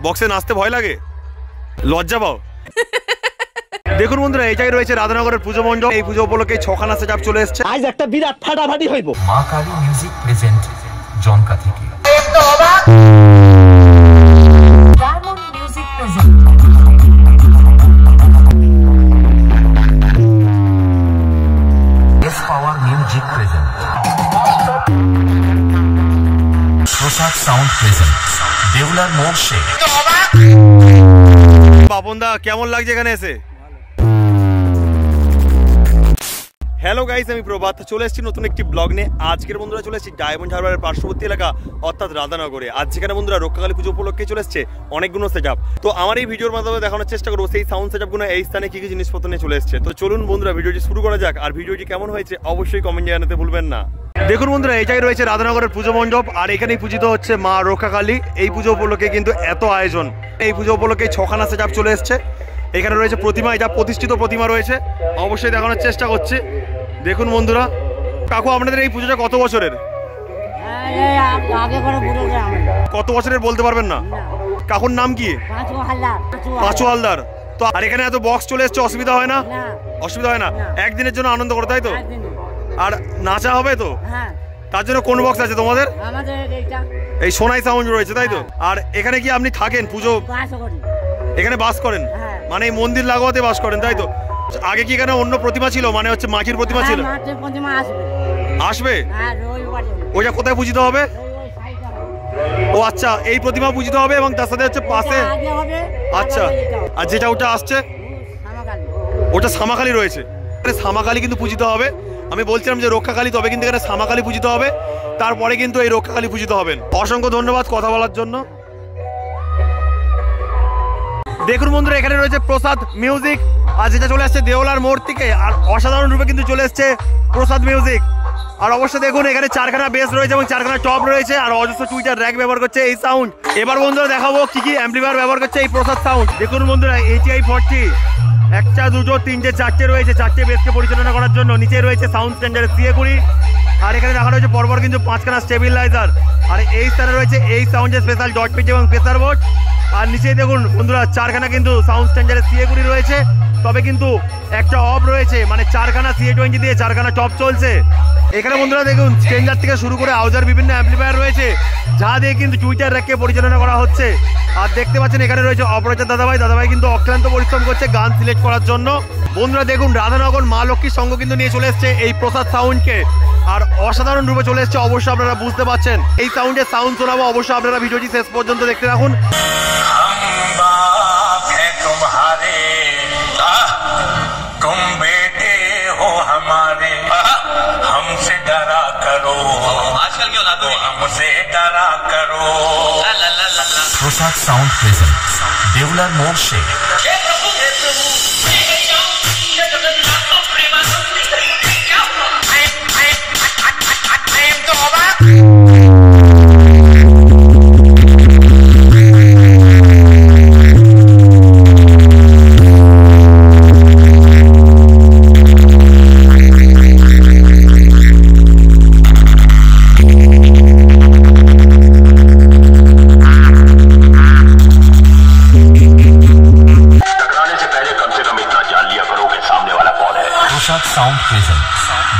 বক্সে নাচতে ভয় লাগে, লজ্জা পাও? দেখুন বন্ধুরা, এটাই রয়েছে রাধানগরের পুজো মণ্ডপ। এই পুজো উপলক্ষে 6খানা সেটআপ চলে এসেছে। আজ একটা বিরাট ফাটাফাটি হইব। মা কালী মিউজিক প্রেজেন্ট জনকা থেকে। Diamond music present S power music present Prasad sound present Deular মোড় সে। বাপনদা কেমন লাগছে এখানে এসে? হ্যালো গাইস, আমি প্রভাত চলে এসেছি নতুন একটি ব্লগ নিয়ে। আজকের বন্ধুরা চলে এসেছি ডায়মন্ড হারবারের পার্শ্ববর্তী এলাকা অর্থাৎ রাধানগরে। আজ যেখানে বন্ধুরা রক্ষাকালী পুজো উপলক্ষে চলে এসেছে অনেকগুলো সেটআপ। তো আমার এই ভিডিওর মাধ্যমে দেখানোর চেষ্টা করবো সেই সাউন্ড সেটআপগুলো এই স্থানে কি কি জিনিসপত্র নিয়ে চলে এসেছে। তো চলুন বন্ধুরা ভিডিওটি শুরু করা যাক। আর ভিডিওটি কেমন হয়েছে অবশ্যই কমেন্টে জানাতে ভুলবেন না। দেখুন বন্ধুরা, এটাই রয়েছে রাধানগরের পুজো মণ্ডপ। আর এখানেই পূজিত হচ্ছে মা রক্ষাকালী। এই পুজো উপলক্ষে কিন্তু এত আয়োজন। এই পুজো উপলক্ষে 6খানা সেটআপ চলে এসেছে। এখানে রয়েছে প্রতিমা, এটা প্রতিষ্ঠিত প্রতিমা রয়েছে, অবশ্যই দেখানোর চেষ্টা করছি। দেখুন বন্ধুরা, কাকু আপনাদের এই পুজোটা কত বছরের? কত বছরের বলতে পারবেন না? কাকুর নাম কি? পাঁচু হালদার। তো আর এখানে এত বক্স চলে এসছে, অসুবিধা হয় না? অসুবিধা হয় না, একদিনের জন্য আনন্দ করে, তাই তো? আর নাচা হবে তো, তার জন্য কোন বক্স আছে তোমাদের? এই সোনাই সাউন্ড রয়েছে, তাই তো? আর এখানে কি আপনি থাকেন পুজো? এখানে বাস করেন, মানে এই মন্দির লাগোয়াতে বাস করেন, তাই তো? আগে কি এখানে অন্য প্রতিমা ছিল, মানে হচ্ছে মাটির প্রতিমা ছিল? আসবে। ওইটা কোথায় পূজিত হবে? ও আচ্ছা, এই প্রতিমা পূজিত হবে এবং তার সাথে হচ্ছে পাশে। আচ্ছা, আর যেটা ওটা আসছে ওটা সামাকালী রয়েছে। সামাকালী কিন্তু পূজিত হবে। আমি বলছিলাম যে রক্ষাকালী, তবে কিন্তু এখানে সামাকালী পূজিত হবে, তারপরে কিন্তু এই রক্ষাকালী পূজিত হবেন। অসংখ্য ধন্যবাদ কথা বলার জন্য। দেখুন বন্ধুরা, এখানে রয়েছে প্রসাদ মিউজিক, আর যেটা চলে আসছে দেওলার মোড় থেকে। আর অসাধারণ রূপে কিন্তু চলে এসছে প্রসাদ মিউজিক। আর অবশ্যই দেখুন এখানে 4খানা বেস রয়েছে এবং 4খানা টপ রয়েছে, আর অজস্র টুইটার র্যাক ব্যবহার করছে এই সাউন্ড। এবার বন্ধুরা দেখাবো কি কি অ্যাম্পলিফায়ার ব্যবহার করছে এই প্রসাদ সাউন্ড। দেখুন বন্ধুরা, ATI 40 একটা, দুটো, তিনটে, চারটে রয়েছে। 4টে বেসকে পরিচালনা করার জন্য নিচে রয়েছে সাউন্ড স্ট্যান্ডার্ড CA20। আর এখানে দেখানো হয়েছে পরপর কিন্তু 5খানা স্টেবিলাইজার। আর এই স্থানে রয়েছে এই সাউন্ডের স্পেশাল ডট পিচ এবং প্রেসার বোর্ড। আর নিচেই দেখুন বন্ধুরা 4খানা কিন্তু সাউন্ড স্ট্যান্ডার্ডের CA20 রয়েছে, তবে কিন্তু একটা অফ রয়েছে, মানে 4খানা CA20 দিয়ে 4খানা টপ চলছে। এখানে বন্ধুরা দেখুন স্ট্রেঞ্জার থেকে শুরু করে আউজার বিভিন্ন অ্যাম্পলিফায়ার রয়েছে, যা দিয়ে কিন্তু টুইটার র্যাককে পরিচালনা করা হচ্ছে। আর দেখতে পাচ্ছেন এখানে রয়েছে অপারেটর দাদাভাই কিন্তু অক্লান্ত পরিশ্রম করছে গান সিলেক্ট করার জন্য। বন্ধুরা দেখুন রাধানগর মা লক্ষ্মীর সঙ্গ কিন্তু নিয়ে চলে এসছে এই প্রসাদ সাউন্ডকে, আর অসাধারণ রূপে চলে এসছে, অবশ্যই আপনারা বুঝতে পারছেন। এই সাউন্ডের সাউন্ড শোনাবো, অবশ্যই আপনারা ভিডিওটি শেষ পর্যন্ত দেখতে রাখুন। तुम बेटे हो हमारे, हमसे डरा करो, आजकल की औलादों हमसे डरा करो। প্রসাদ সাউন্ড প্রেজেন্ট দেউলার মোড় সে। साउंड प्रेजेंट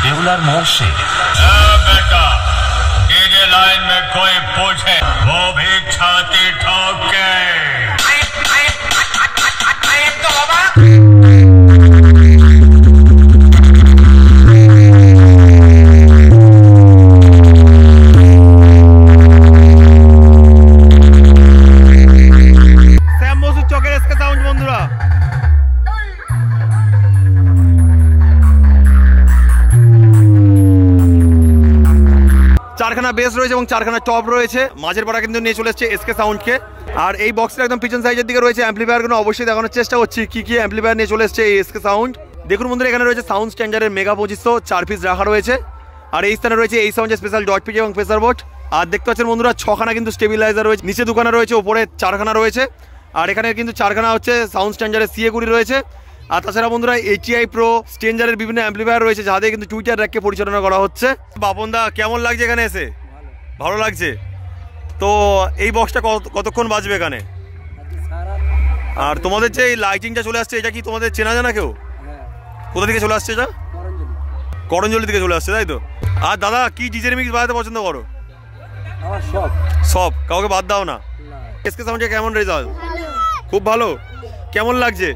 देवलार मोड़ से। बेटा, डीजे लाइन में कोई पूछे वो भी छाती ठोक के। শ্যাম বসু চকের এসকে সাউন্ড বন্ধুরা। চারখানা বেস রয়েছে এবং 4খানা টপ রয়েছে। মাঝের পাড়া কিন্তু নিয়ে চলে এসছে SK সাউন্ডকে। আর এই বক্সের একদম পিছন সাইডের দিকে রয়েছে অ্যাম্পলিফায়ারগুলো, অবশ্যই দেখানোর চেষ্টা করছি কি কি অ্যাম্পলিফায়ার নিয়ে চলে এসছে এই SK সাউন্ড। দেখুন বন্ধুরা, এখানে রয়েছে সাউন্ড স্ট্যান্ডার্ডের মেগা 2500 4 পিস রাখা রয়েছে। আর এই স্থানে রয়েছে এই সাউন্ডের স্পেশাল ডট পিচ এবং প্রেসার বোর্ড। আর দেখতে পাচ্ছেন বন্ধুরা 6খানা কিন্তু স্টেবিলাইজার রয়েছে, নিচে 2খানা রয়েছে, উপরে 4খানা রয়েছে। আর এখানে কিন্তু 4খানা হচ্ছে সাউন্ড স্ট্যান্ডার্ডের CA20 রয়েছে। আর তাছাড়া বন্ধুরা ATI Pro স্ট্রেঞ্জারের বিভিন্ন অ্যাম্পলিফায়ার রয়েছে, যা দিয়ে কিন্তু টুইটার র্যাককে পরিচালনা করা হচ্ছে। বাপনদা কেমন লাগছে এখানে এসে? ভালো লাগছে। তো এই বক্সটা কতক্ষণ বাজবে এখানে? আর তোমাদের যে এই লাইটিংটা চলে আসছে, এটা কি তোমাদের চেনা জানা কেউ? কোথা থেকে চলে আসছে এটা? করঞ্জলি থেকে চলে আসছে, তাই তো? আর দাদা কি ডিজে রিমিক্স বাজাতে পছন্দ করো? সব, কাউকে বাদ দাও না। এসকে সাউন্ডে কেমন রেজাল্ট? খুব ভালো। কেমন লাগছে?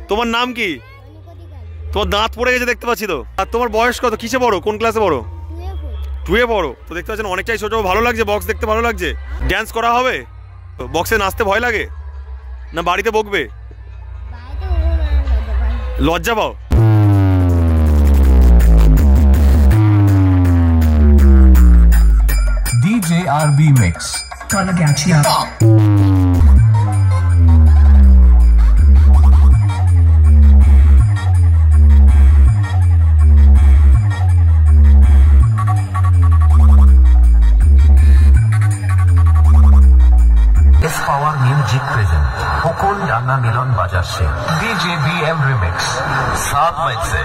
তোমার নাম কি? তোমার দাঁত পড়ে গেছে দেখতে পাচ্ছি তো। আর তোমার বয়স কত? কিসে পড়ো? কোন ক্লাসে পড়ো? 2-এ পড়ো। তো দেখতে পাচ্ছেন অনেকটাই ছোট। ভালো লাগছে? বক্স দেখতে ভালো লাগছে? ড্যান্স করা হবে? বক্সে নাচতে ভয় লাগে না বাড়িতে বকবে? লজ্জা পাও? DJ RB Mix. Power Music present Hukun Jana Milan Bajar se DJ BM Remix 7 बज से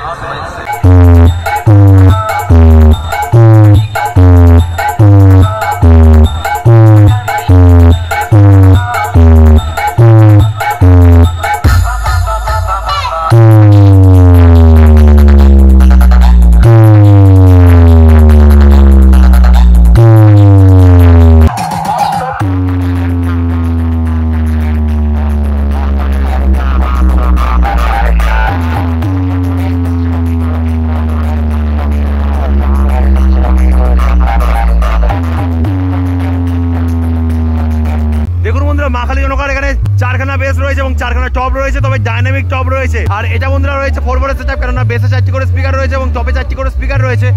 মাখালি জনকার এখানে 4খানা বেস রয়েছে এবং 4খানা টপ রয়েছে, তবে ডাইনামিক টপ রয়েছে। আর এটা বন্ধুরা রয়েছে 4-বোর্ডের সেটআপ, কেননা বেসে 4টি করে স্পিকার রয়েছে এবং টপে 4টি করে স্পিকার রয়েছে।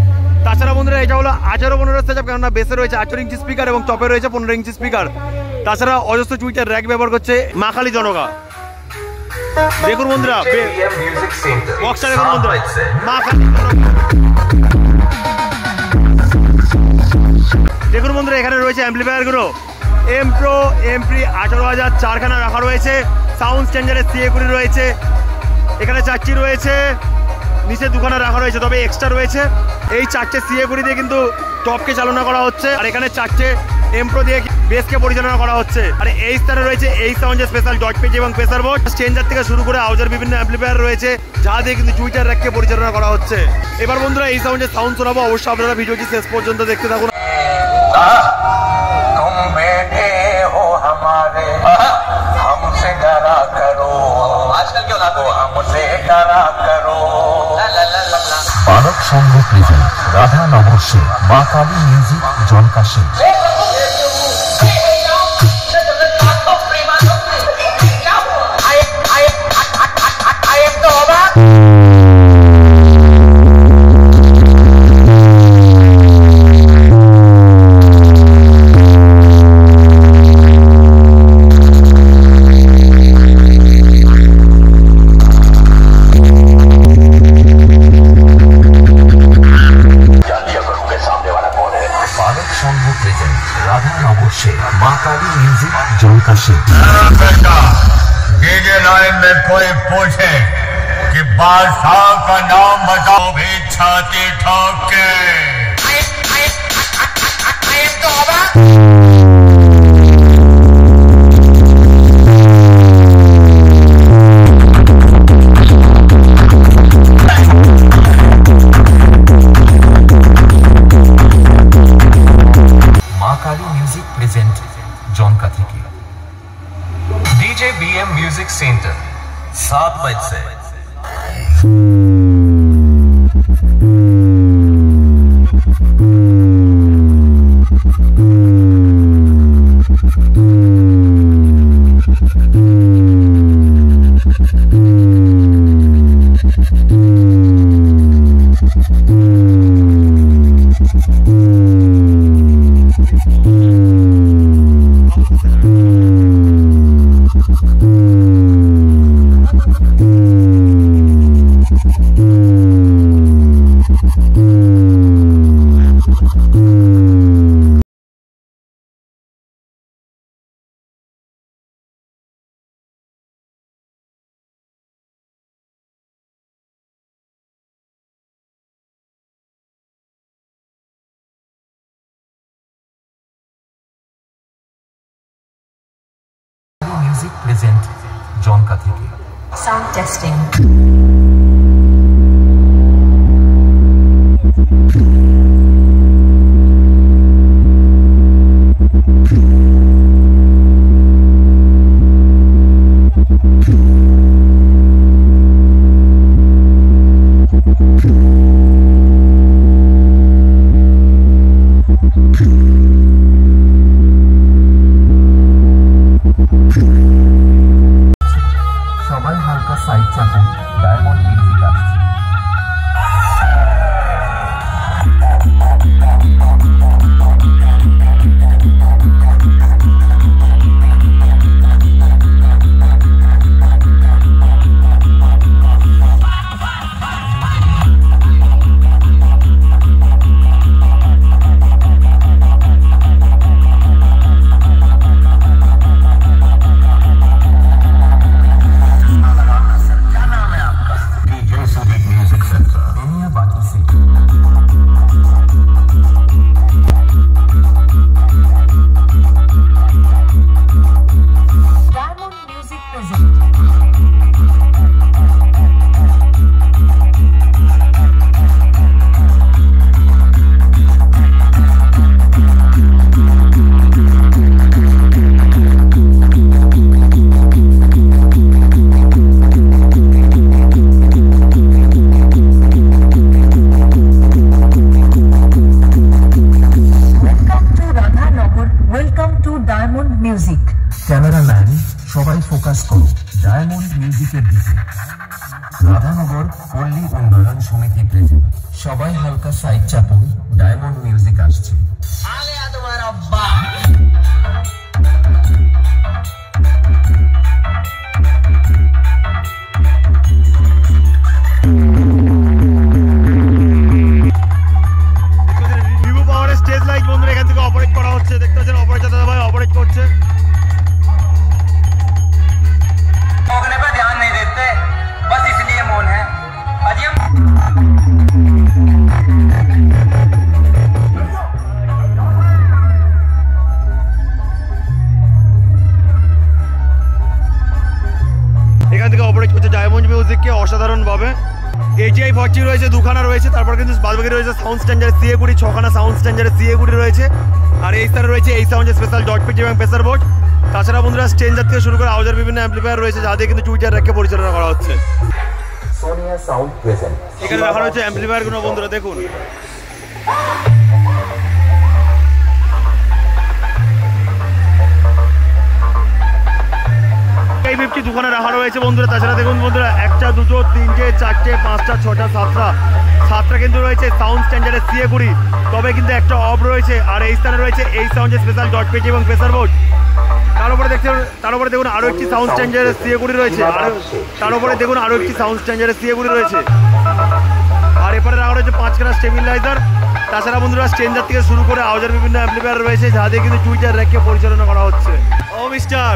তাছাড়া বন্ধুরা এটা হলো 18-15 সেটআপ, কেননা বেসে রয়েছে 18 ইঞ্চি স্পিকার এবং টপে রয়েছে 15 ইঞ্চি স্পিকার। তাছাড়া অজস্র টুইটার র্যাক ব্যবহার করছে মাখালি জনকা। দেখুন বন্ধুরা বক্সটা দেখুন বন্ধুরা, মাখালি দেখুন বন্ধুরা এখানে রয়েছে অ্যাম্পলিফায়ার গুলো এম প্রো এমপ্রি 18,000 4খানা রাখা রয়েছে। সাউন্ড চেঞ্জারের CA20 রয়েছে, এখানে 4টি রয়েছে, নিচে 2খানা রাখা রয়েছে, তবে এক্সট্রা রয়েছে। এই 4টে CA20 দিয়ে কিন্তু টপকে চালনা করা হচ্ছে, আর এখানে 4টে এম প্রো দিয়ে বেসকে পরিচালনা করা হচ্ছে। আর এই স্থানে রয়েছে এই সাউন্ডের স্পেশাল ডট পেজ এবং প্রেসার বোর্ড, চেঞ্জার থেকে শুরু করে আউজার বিভিন্ন অ্যাম্পলিফায়ার রয়েছে, যা দিয়ে কিন্তু টুইটার র্যাককে পরিচালনা করা হচ্ছে। এবার বন্ধুরা এই সাউন্ডের সাউন্ড শোনাবো, অবশ্যই আপনারা ভিডিওটি শেষ পর্যন্ত দেখতে থাকুন। हमसे डरा करो आजकल क्यों ना हमसे डरा करो बालक संघ प्रेजेंट राधा नगर से माँ काली म्यूजिक जलकाशी। बेटा डीजे लाइन में कोई पूछे कि बादशाह का नाम बताओ, भी छाती ठोक के माँ काली म्यूजिक प्रेजेंट जौनका थी DJ BM म्यूजिक सेंटर 7 बज से म्यूजिक प्रेजेंट জনকা থেকে। Sound testing. সবাই হালকা সাইড চাপুন, ডায়মন্ড মিউজিক আসছে। Diamond Music present. Welcome to Radhanagar. Welcome to Diamond Music. Cameraman সবাই ফোকাস করো ডায়মন্ড মিউজিকের দিকে। রাধানগর পল্লী উন্নয়ন সমিতি প্রেজেন্ট। সবাই হালকা সাইড চাপুন, ডায়মন্ড মিউজিক আসছে। রিভিউ পাওয়ারের স্টেজ লাইট বন্ধুরা এখান থেকে অপারেট করা হচ্ছে, দেখতে পাচ্ছেন অপারেটর দাদা ভাই অপারেট করছে। भोगने पर ध्यान नहीं देते, बस इसलिए मौन है। अजय এখান থেকে অপারেট করছে ডায়মন্ড মিউজিককে অসাধারণ ভাবে। AGI 40 রয়েছে, দুখানা রয়েছে, তারপর কিন্তু বাদবাকি রয়েছে সাউন্ড স্ট্যান্ডার্ড CA 20, 6খানা সাউন্ড স্ট্যান্ডার্ড CA 20 রয়েছে। আর এই স্থানে রয়েছে এই সাউন্ডের স্পেশাল ডট পিচ এবং প্রেসার বোর্ড। তাছাড়া বন্ধুরা স্ট্রেঞ্জার থেকে শুরু করে আওয়াজের বিভিন্ন অ্যাম্পলিফায়ার রয়েছে, যা দিয়ে কিন্তু টুইটার রেখে পরিচালনা করা হচ্ছে। Sonia sound present. এখানে দেখানো হচ্ছে অ্যাম্পলিফায়ার গুলো বন্ধুরা দেখুন। এই 50 দুখানা রাখা রয়েছে বন্ধুরা। তাছাড়া দেখুন বন্ধুরা, 1টা 2টো 3টে 4টে 5টা 6টা 7টা কিন্তু রয়েছে সাউন্ড স্ট্যান্ডার্ডের CA 20, তবে কিন্তু একটা অফ রয়েছে। আর এই স্থানে রয়েছে এই সাউন্ডের স্পেশাল ডট পেজ এবং প্রেসার বোর্ড। তার উপরে দেখুন আরো একটি সাউন্ড স্ট্যান্ডার্ডের CA 20 রয়েছে। আর তার উপরে দেখুন আরো একটি সাউন্ড স্ট্যান্ডার্ডের CA 20 রয়েছে। আর এপারে রাখা রয়েছে 5খানা স্টেবিলাইজার। তাছাড়া বন্ধুরা স্ট্রেঞ্জার থেকে শুরু করে আওয়াজের বিভিন্ন অ্যাম্পলিফায়ার রয়েছে, যা দিয়ে কিন্তু টুইটার রেখে পরিচালনা করা হচ্ছে। ও মিস্টার